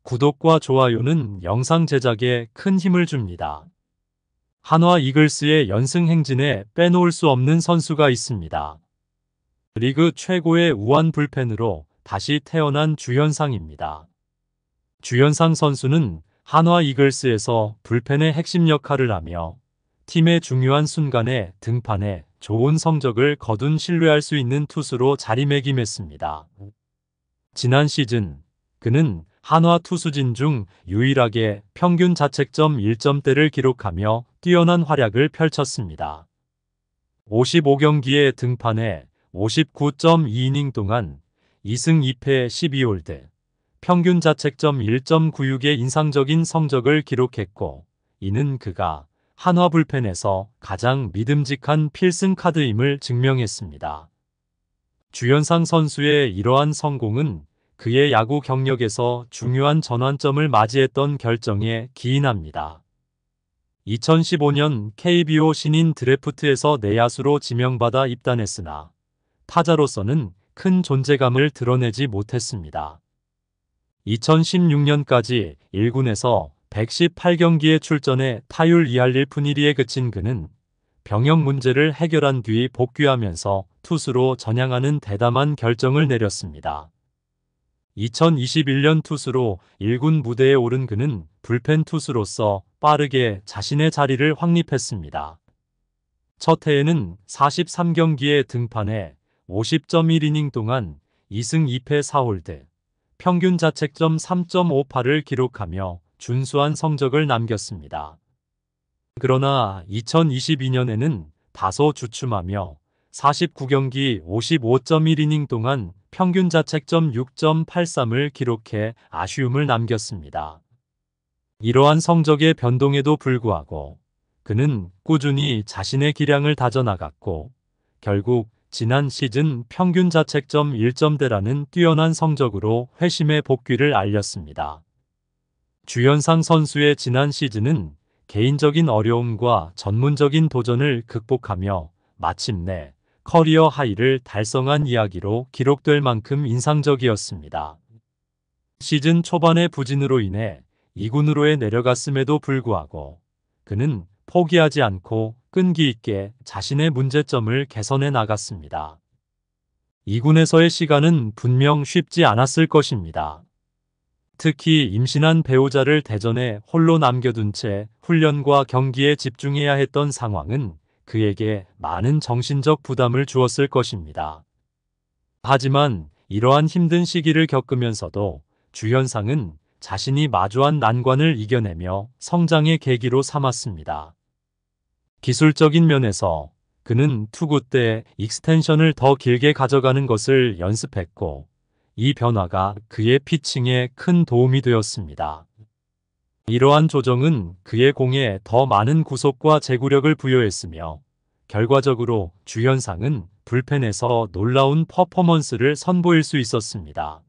구독과 좋아요는 영상 제작에 큰 힘을 줍니다. 한화 이글스의 연승 행진에 빼놓을 수 없는 선수가 있습니다. 리그 최고의 우완 불펜으로 다시 태어난 주현상입니다. 주현상 선수는 한화 이글스에서 불펜의 핵심 역할을 하며 팀의 중요한 순간에 등판해 좋은 성적을 거둔 신뢰할 수 있는 투수로 자리매김했습니다. 지난 시즌 그는 한화 투수진 중 유일하게 평균 자책점 1점대를 기록하며 뛰어난 활약을 펼쳤습니다. 55경기에 등판해 59.2이닝 동안 2승 2패 12홀드, 평균 자책점 1.96의 인상적인 성적을 기록했고, 이는 그가 한화 불펜에서 가장 믿음직한 필승 카드임을 증명했습니다. 주현상 선수의 이러한 성공은 그의 야구 경력에서 중요한 전환점을 맞이했던 결정에 기인합니다. 2015년 KBO 신인 드래프트에서 내야수로 지명받아 입단했으나 타자로서는 큰 존재감을 드러내지 못했습니다. 2016년까지 1군에서 118경기에 출전해 타율 2할 1푼 1리에 그친 그는 병역 문제를 해결한 뒤 복귀하면서 투수로 전향하는 대담한 결정을 내렸습니다. 2021년 투수로 1군 무대에 오른 그는 불펜 투수로서 빠르게 자신의 자리를 확립했습니다. 첫 해에는 43경기에 등판해 50.1이닝 동안 2승 2패 4홀드, 평균 자책점 3.58을 기록하며 준수한 성적을 남겼습니다. 그러나 2022년에는 다소 주춤하며 49경기 55.1이닝 동안 평균 자책점 6.83을 기록해 아쉬움을 남겼습니다. 이러한 성적의 변동에도 불구하고 그는 꾸준히 자신의 기량을 다져나갔고 결국 지난 시즌 평균 자책점 1점대라는 뛰어난 성적으로 회심의 복귀를 알렸습니다. 주현상 선수의 지난 시즌은 개인적인 어려움과 전문적인 도전을 극복하며 마침내 커리어 하이를 달성한 이야기로 기록될 만큼 인상적이었습니다. 시즌 초반의 부진으로 인해 2군으로의 내려갔음에도 불구하고 그는 포기하지 않고 끈기 있게 자신의 문제점을 개선해 나갔습니다. 2군에서의 시간은 분명 쉽지 않았을 것입니다. 특히 임신한 배우자를 대전에 홀로 남겨둔 채 훈련과 경기에 집중해야 했던 상황은 그에게 많은 정신적 부담을 주었을 것입니다. 하지만 이러한 힘든 시기를 겪으면서도 주현상은 자신이 마주한 난관을 이겨내며 성장의 계기로 삼았습니다. 기술적인 면에서 그는 투구 때 익스텐션을 더 길게 가져가는 것을 연습했고 이 변화가 그의 피칭에 큰 도움이 되었습니다. 이러한 조정은 그의 공에 더 많은 구속과 제구력을 부여했으며 결과적으로 주현상은 불펜에서 놀라운 퍼포먼스를 선보일 수 있었습니다.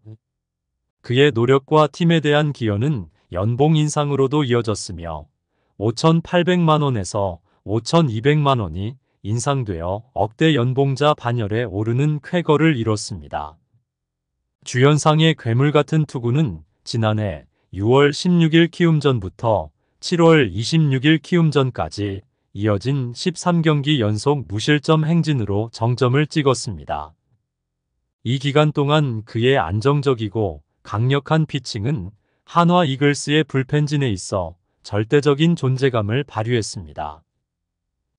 그의 노력과 팀에 대한 기여는 연봉 인상으로도 이어졌으며 5,800만 원에서 5,200만 원이 인상되어 억대 연봉자 반열에 오르는 쾌거를 이뤘습니다. 주현상의 괴물 같은 투구는 지난해 6월 16일 키움전부터 7월 26일 키움전까지 이어진 13경기 연속 무실점 행진으로 정점을 찍었습니다. 이 기간 동안 그의 안정적이고 강력한 피칭은 한화 이글스의 불펜진에 있어 절대적인 존재감을 발휘했습니다.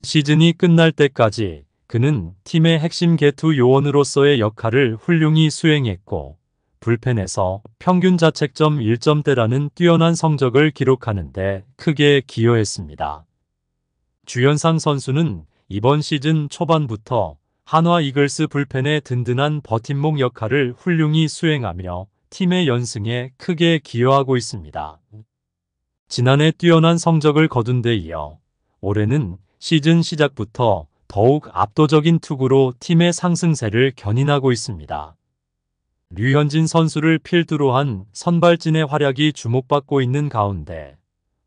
시즌이 끝날 때까지 그는 팀의 핵심 개투 요원으로서의 역할을 훌륭히 수행했고 불펜에서 평균 자책점 1점대라는 뛰어난 성적을 기록하는 데 크게 기여했습니다. 주현상 선수는 이번 시즌 초반부터 한화 이글스 불펜의 든든한 버팀목 역할을 훌륭히 수행하며 팀의 연승에 크게 기여하고 있습니다. 지난해 뛰어난 성적을 거둔 데 이어 올해는 시즌 시작부터 더욱 압도적인 투구로 팀의 상승세를 견인하고 있습니다. 류현진 선수를 필두로 한 선발진의 활약이 주목받고 있는 가운데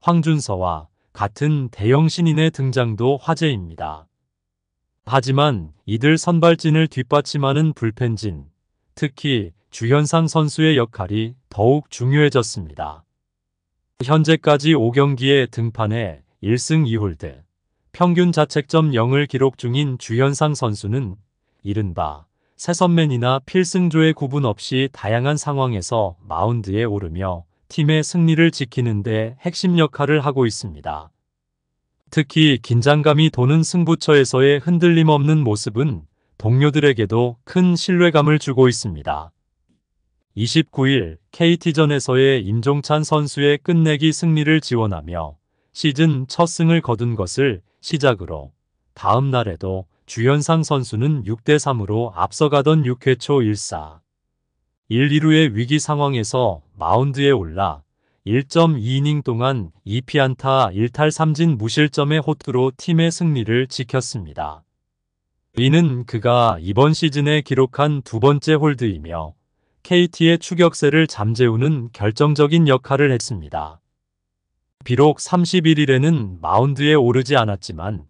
황준서와 같은 대형 신인의 등장도 화제입니다. 하지만 이들 선발진을 뒷받침하는 불펜진, 특히 주현상 선수의 역할이 더욱 중요해졌습니다. 현재까지 5경기에 등판해 1승 2홀드, 평균 자책점 0을 기록 중인 주현상 선수는 이른바 세선맨이나 필승조의 구분 없이 다양한 상황에서 마운드에 오르며 팀의 승리를 지키는 데 핵심 역할을 하고 있습니다. 특히 긴장감이 도는 승부처에서의 흔들림 없는 모습은 동료들에게도 큰 신뢰감을 주고 있습니다. 29일 KT전에서의 임종찬 선수의 끝내기 승리를 지원하며 시즌 첫 승을 거둔 것을 시작으로 다음 날에도 주현상 선수는 6대3으로 앞서가던 6회 초 1사 1-2루의 위기 상황에서 마운드에 올라 1.2이닝 동안 2피안타 1탈 3진 무실점의 호투로 팀의 승리를 지켰습니다. 이는 그가 이번 시즌에 기록한 두 번째 홀드이며 KT의 추격세를 잠재우는 결정적인 역할을 했습니다. 비록 31일에는 마운드에 오르지 않았지만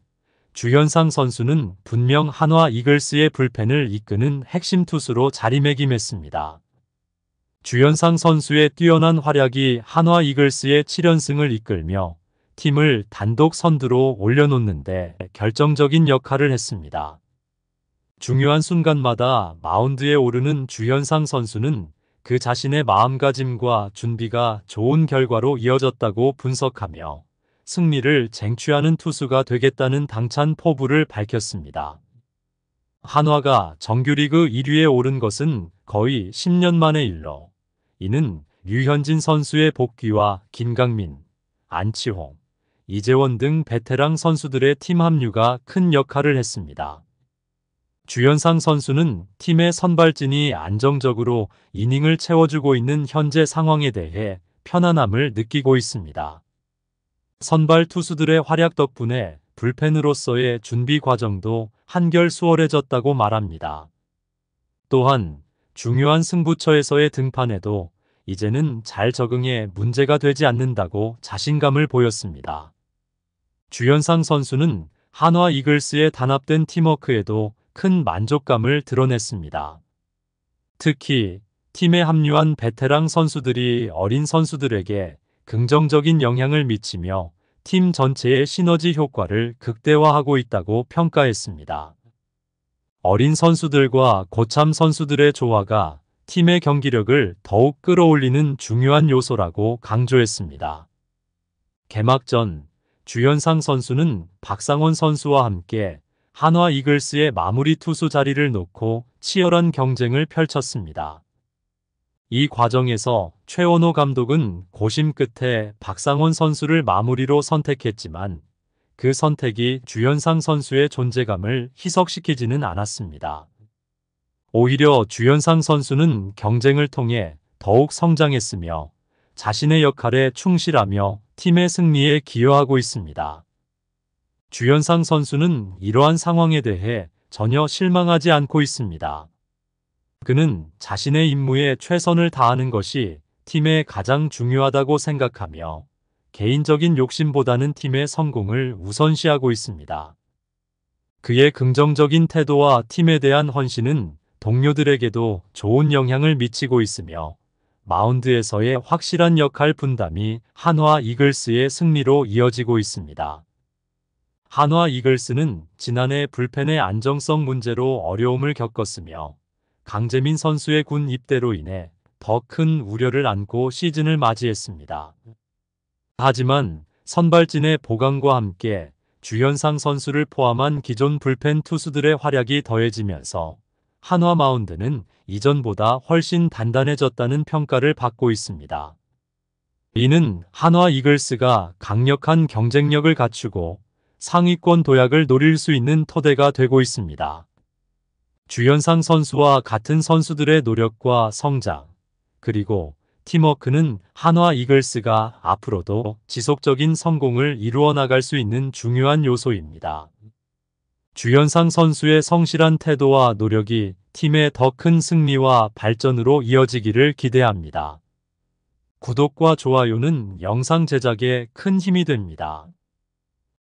주현상 선수는 분명 한화 이글스의 불펜을 이끄는 핵심 투수로 자리매김했습니다. 주현상 선수의 뛰어난 활약이 한화 이글스의 7연승을 이끌며 팀을 단독 선두로 올려놓는데 결정적인 역할을 했습니다. 중요한 순간마다 마운드에 오르는 주현상 선수는 그 자신의 마음가짐과 준비가 좋은 결과로 이어졌다고 분석하며 승리를 쟁취하는 투수가 되겠다는 당찬 포부를 밝혔습니다. 한화가 정규리그 1위에 오른 것은 거의 10년 만의 일로 이는 류현진 선수의 복귀와 김강민, 안치홍, 이재원 등 베테랑 선수들의 팀 합류가 큰 역할을 했습니다. 주현상 선수는 팀의 선발진이 안정적으로 이닝을 채워주고 있는 현재 상황에 대해 편안함을 느끼고 있습니다. 선발 투수들의 활약 덕분에 불펜으로서의 준비 과정도 한결 수월해졌다고 말합니다. 또한 중요한 승부처에서의 등판에도 이제는 잘 적응해 문제가 되지 않는다고 자신감을 보였습니다. 주현상 선수는 한화 이글스의 단합된 팀워크에도 큰 만족감을 드러냈습니다. 특히 팀에 합류한 베테랑 선수들이 어린 선수들에게 긍정적인 영향을 미치며 팀 전체의 시너지 효과를 극대화하고 있다고 평가했습니다. 어린 선수들과 고참 선수들의 조화가 팀의 경기력을 더욱 끌어올리는 중요한 요소라고 강조했습니다. 개막 전 주현상 선수는 박상원 선수와 함께 한화 이글스의 마무리 투수 자리를 놓고 치열한 경쟁을 펼쳤습니다. 이 과정에서 최원호 감독은 고심 끝에 박상원 선수를 마무리로 선택했지만 그 선택이 주현상 선수의 존재감을 희석시키지는 않았습니다. 오히려 주현상 선수는 경쟁을 통해 더욱 성장했으며 자신의 역할에 충실하며 팀의 승리에 기여하고 있습니다. 주현상 선수는 이러한 상황에 대해 전혀 실망하지 않고 있습니다. 그는 자신의 임무에 최선을 다하는 것이 팀에 가장 중요하다고 생각하며 개인적인 욕심보다는 팀의 성공을 우선시하고 있습니다. 그의 긍정적인 태도와 팀에 대한 헌신은 동료들에게도 좋은 영향을 미치고 있으며 마운드에서의 확실한 역할 분담이 한화 이글스의 승리로 이어지고 있습니다. 한화 이글스는 지난해 불펜의 안정성 문제로 어려움을 겪었으며 강재민 선수의 군 입대로 인해 더 큰 우려를 안고 시즌을 맞이했습니다. 하지만 선발진의 보강과 함께 주현상 선수를 포함한 기존 불펜 투수들의 활약이 더해지면서 한화 마운드는 이전보다 훨씬 단단해졌다는 평가를 받고 있습니다. 이는 한화 이글스가 강력한 경쟁력을 갖추고 상위권 도약을 노릴 수 있는 토대가 되고 있습니다. 주현상 선수와 같은 선수들의 노력과 성장, 그리고 팀워크는 한화 이글스가 앞으로도 지속적인 성공을 이루어 나갈 수 있는 중요한 요소입니다. 주현상 선수의 성실한 태도와 노력이 팀의 더 큰 승리와 발전으로 이어지기를 기대합니다. 구독과 좋아요는 영상 제작에 큰 힘이 됩니다.